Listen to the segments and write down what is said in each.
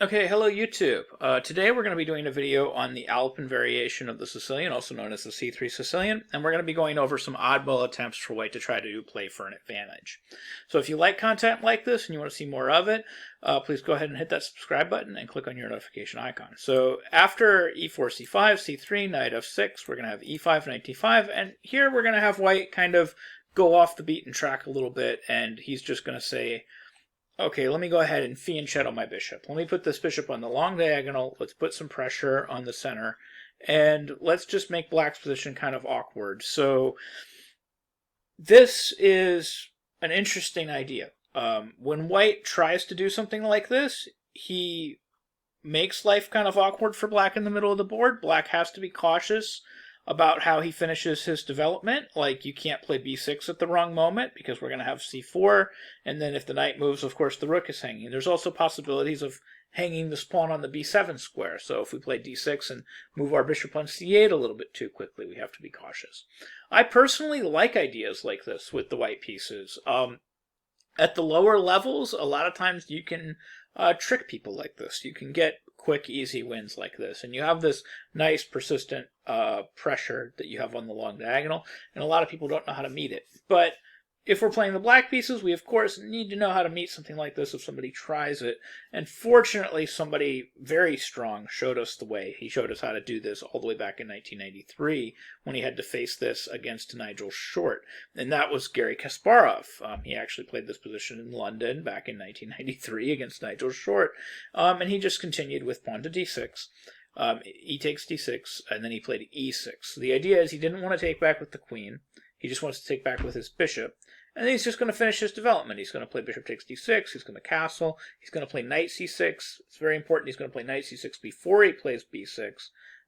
Okay, hello YouTube. Today we're going to be doing a video on the Alapin variation of the Sicilian, also known as the C3 Sicilian, and we're going to be going over some oddball attempts for white to try to do play for an advantage. So if you like content like this and you want to see more of it, please go ahead and hit that subscribe button and click on your notification icon. So after e4, c5, c3, knight f6, we're going to have e5, knight d5, and here we're going to have white kind of go off the beaten track a little bit, and he's just going to say, okay, let me go ahead and fianchetto my bishop. Let me put this bishop on the long diagonal. Let's put some pressure on the center. And let's just make black's position kind of awkward. So this is an interesting idea. When white tries to do something like this, he makes life kind of awkward for black in the middle of the board. Black has to be cautious about how he finishes his development. Like, you can't play b6 at the wrong moment because we're going to have c4, and then if the knight moves, of course, the rook is hanging. There's also possibilities of hanging this pawn on the b7 square, so if we play d6 and move our bishop on c8 a little bit too quickly, we have to be cautious. I personally like ideas like this with the white pieces. At the lower levels, a lot of times you can trick people like this. You can get quick, easy wins like this. And you have this nice, persistent pressure that you have on the long diagonal, and a lot of people don't know how to meet it. But if we're playing the black pieces, we of course need to know how to meet something like this if somebody tries it. And fortunately, somebody very strong showed us the way. He showed us how to do this all the way back in 1993 when he had to face this against Nigel Short. And that was Garry Kasparov. He actually played this position in London back in 1993 against Nigel Short. And he just continued with pawn to d6. E takes d6, and then he played e6. The idea is he didn't want to take back with the queen. He just wants to take back with his bishop. And then he's just going to finish his development. He's going to play bishop takes d6. He's going to castle. He's going to play knight c6. It's very important. He's going to play knight c6 before he plays b6.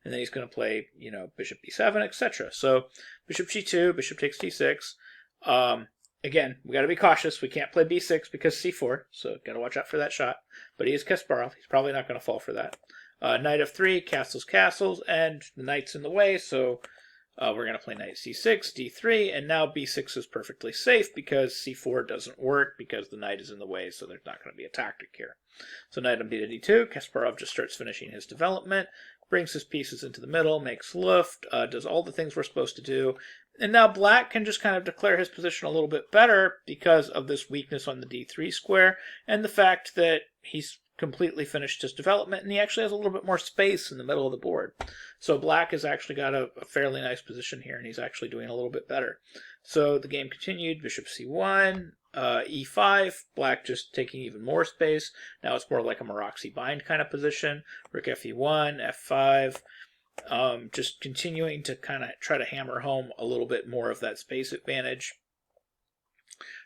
And then he's going to play, bishop b7, etc. So bishop g2, bishop takes d6. Again, we got to be cautious. We can't play b6 because c4. So got to watch out for that shot. But he is Kasparov. He's probably not going to fall for that. Knight f3, castles, and the knight's in the way, so we're going to play knight c6, d3, and now b6 is perfectly safe because c4 doesn't work because the knight is in the way, so there's not going to be a tactic here. So knight on b to d2, Kasparov just starts finishing his development, brings his pieces into the middle, makes luft, does all the things we're supposed to do, and now black can just kind of declare his position a little bit better because of this weakness on the d3 square, and the fact that he's completely finished his development, and he actually has a little bit more space in the middle of the board. So black has actually got a fairly nice position here, and he's actually doing a little bit better. So the game continued, bishop c1, e5, black just taking even more space. Now it's more like a Maroczy bind kind of position. Rook fe1, f5, just continuing to kind of try to hammer home a little bit more of that space advantage.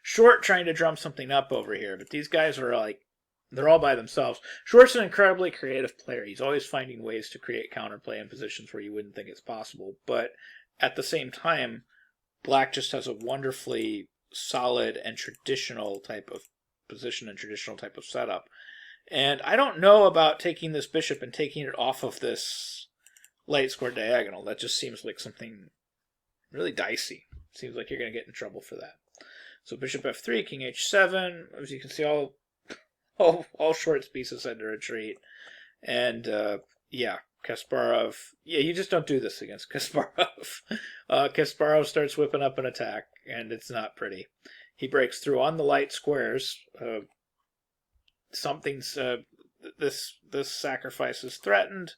Short trying to drum something up over here, but these guys are like, they're all by themselves. Short's an incredibly creative player. He's always finding ways to create counterplay in positions where you wouldn't think it's possible. But at the same time, black just has a wonderfully solid and traditional type of position and traditional type of setup. And I don't know about taking this bishop and taking it off of this light square diagonal. That just seems like something really dicey. Seems like you're going to get in trouble for that. So bishop f3, king h7. As you can see, all Short's pieces had to retreat. And, yeah, Kasparov. Yeah, you just don't do this against Kasparov. Kasparov starts whipping up an attack, and it's not pretty. He breaks through on the light squares. This sacrifice is threatened.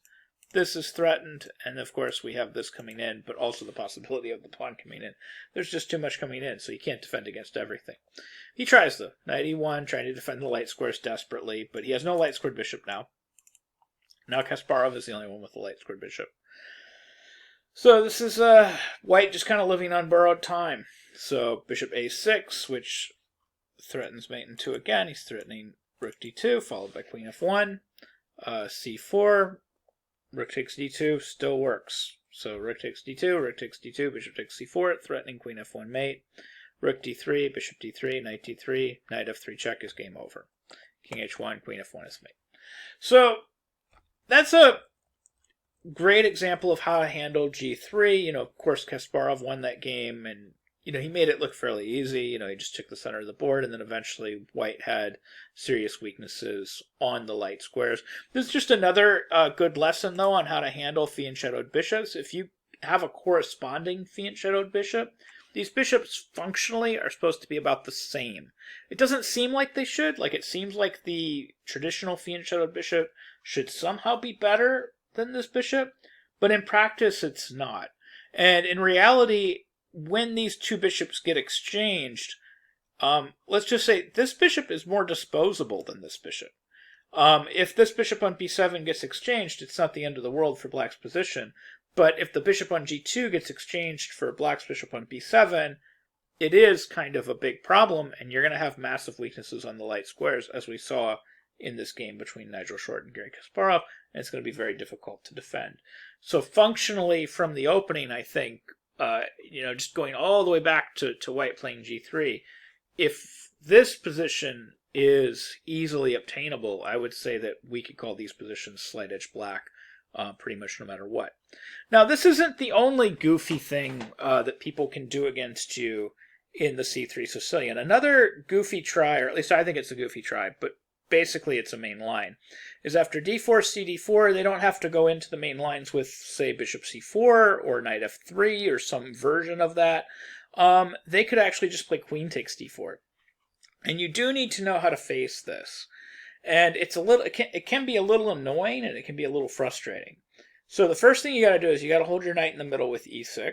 This is threatened, and of course we have this coming in, but also the possibility of the pawn coming in. There's just too much coming in, so you can't defend against everything. He tries though. Knight e1, trying to defend the light squares desperately, but he has no light squared bishop now. Now Kasparov is the only one with the light squared bishop. So this is white just kind of living on borrowed time. So bishop a6, which threatens mate in 2 again. He's threatening rook d2, followed by queen f1, c4, rook takes d2 still works. So rook takes d2, rook takes d2, bishop takes c4, threatening queen f1 mate. Rook d3, bishop d3, knight d3, knight f3 check is game over. King h1, queen f1 is mate. So that's a great example of how to handle g3. Of course, Kasparov won that game, and he made it look fairly easy. He just took the center of the board, and then eventually white had serious weaknesses on the light squares. This is just another good lesson, though, on how to handle fiend-shadowed bishops. If you have a corresponding fiend-shadowed bishop, these bishops functionally are supposed to be about the same. It doesn't seem like they should. Like, it seems like the traditional fiend-shadowed bishop should somehow be better than this bishop, but in practice, it's not. And in reality, when these two bishops get exchanged, let's just say this bishop is more disposable than this bishop. If this bishop on b7 gets exchanged, it's not the end of the world for black's position. But if the bishop on g2 gets exchanged for black's bishop on b7, it is kind of a big problem, and you're going to have massive weaknesses on the light squares, as we saw in this game between Nigel Short and Garry Kasparov, and it's going to be very difficult to defend. So functionally, from the opening, I think, just going all the way back to white playing g3, if this position is easily obtainable, I would say that we could call these positions slight edge black pretty much no matter what. Now, this isn't the only goofy thing that people can do against you in the c3 Sicilian. Another goofy try, or at least I think it's a goofy try, but basically it's a main line, is after d4, cd4, they don't have to go into the main lines with, say, bishop c4 or knight f3 or some version of that. They could actually just play queen takes d4. And you do need to know how to face this. And it can be a little annoying, and it can be a little frustrating. So the first thing you got to do is you got to hold your knight in the middle with e6.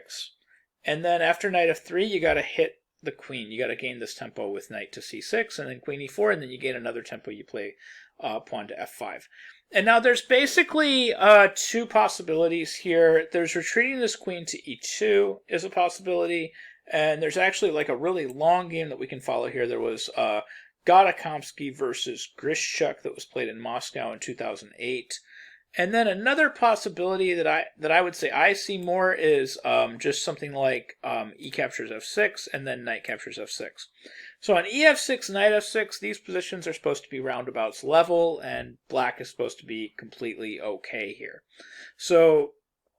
And then after knight f3, you got to hit the queen. You got to gain this tempo with knight to c6, and then queen e4, and then you gain another tempo. You play pawn to f5. And now there's basically two possibilities here. There's retreating this queen to e2 is a possibility, and there's actually like a really long game that we can follow here. There was Qxd4 versus Grishchuk that was played in Moscow in 2008. And then another possibility that I would say I see more is just something like e captures f6 and then knight captures f6. So on ef6, knight f6, these positions are supposed to be roundabouts level, and black is supposed to be completely okay here. So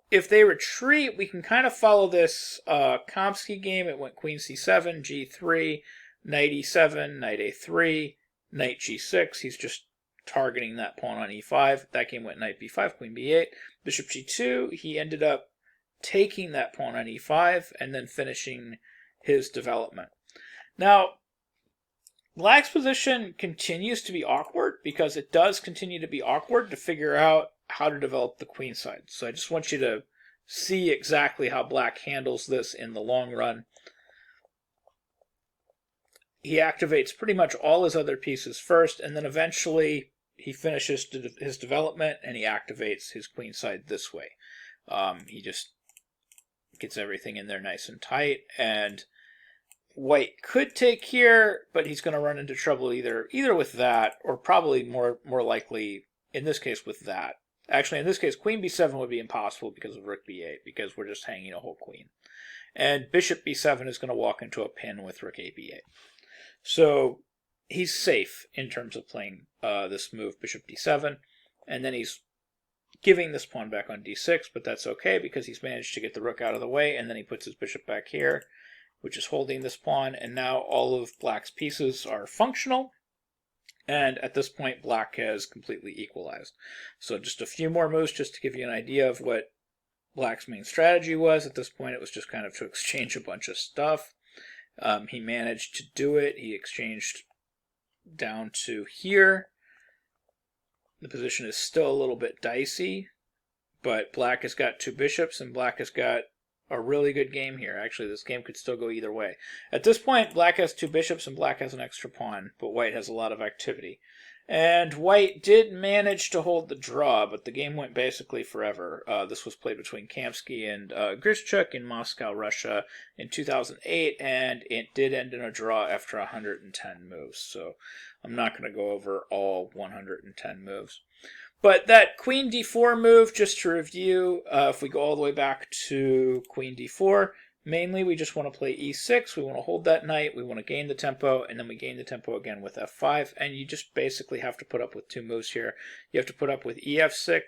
if they retreat, we can kind of follow this Qxd4 game. It went queen c7, g3, knight e7, knight a3, knight g6. He's just targeting that pawn on e5. That game went knight b5, queen b8, bishop g2. He ended up taking that pawn on e5 and then finishing his development. Now, black's position continues to be awkward because it does continue to be awkward to figure out how to develop the queen side. So I just want you to see exactly how black handles this in the long run. He activates pretty much all his other pieces first, and then eventually he finishes his development and he activates his queen side this way. He just gets everything in there nice and tight, and white could take here, but he's going to run into trouble either with that, or probably more likely in this case with that. Actually, in this case, queen b7 would be impossible because of rook b8, because we're just hanging a whole queen. And bishop b7 is going to walk into a pin with rook a b8. So he's safe in terms of playing this move, bishop d7, and then he's giving this pawn back on d6, but that's okay because he's managed to get the rook out of the way, and then he puts his bishop back here, which is holding this pawn, and now all of black's pieces are functional, and at this point black has completely equalized. So just a few more moves just to give you an idea of what black's main strategy was. At this point it was just kind of to exchange a bunch of stuff. He managed to do it. He exchanged down to here. The position is still a little bit dicey, but black has got two bishops, and black has got a really good game here. Actually, this game could still go either way. At this point, black has two bishops, and black has an extra pawn, but white has a lot of activity. And white did manage to hold the draw, but the game went basically forever. This was played between Qxd4 and Grishchuk in Moscow, Russia in 2008, and it did end in a draw after 110 moves. So I'm not going to go over all 110 moves. But that queen d4 move, just to review, if we go all the way back to queen d4, mainly we just want to play e6, we want to hold that knight, we want to gain the tempo, and then we gain the tempo again with f5, and you just basically have to put up with two moves here. You have to put up with ef6,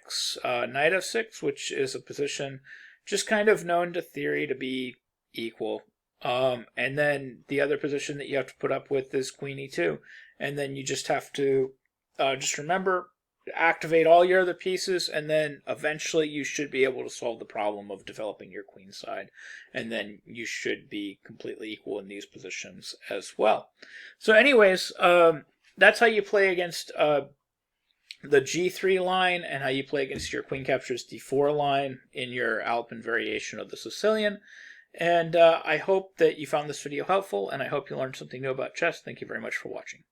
knight f6, which is a position just kind of known to theory to be equal. And then the other position that you have to put up with is queen e2. And then you just have to just remember to activate all your other pieces, and then eventually you should be able to solve the problem of developing your queen side. And then you should be completely equal in these positions as well. So anyways, that's how you play against the g3 line, and how you play against your queen captures d4 line in your Alapin variation of the Sicilian. And I hope that you found this video helpful, and I hope you learned something new about chess. Thank you very much for watching.